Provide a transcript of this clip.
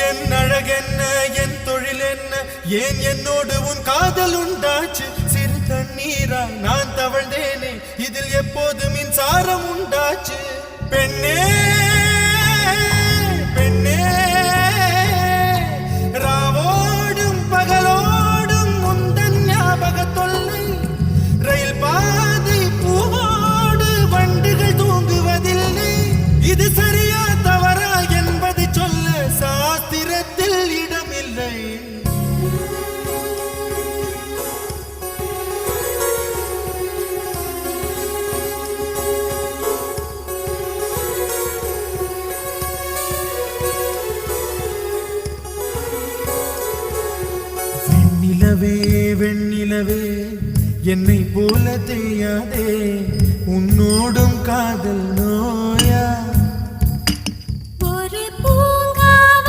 என் அழகென்ன என் தொழில் என்ன ஏன் என்னோடு உன் காதல் உண்டாச்சு சிறு தண்ணீராய் நான் தவழ்ந்தேனே இதில் எப்போது மின்சாரம் உண்டாச்சு பெண்ணே பெண்ணே ராவோடும் பகலோடும் முந்தன் ஞாபக தொல்லை ரயில் பாதை பூவோடு வண்டுகள் தூங்குவதில்லை இது சரியா தவறா என்பதை சொல்ல சாஸ்திரத்தில் இடமில்லை வெண்ணிலவே வெண்ணிலவே என்னை போல தெரியாதே உன்னோடும் காதல் நோ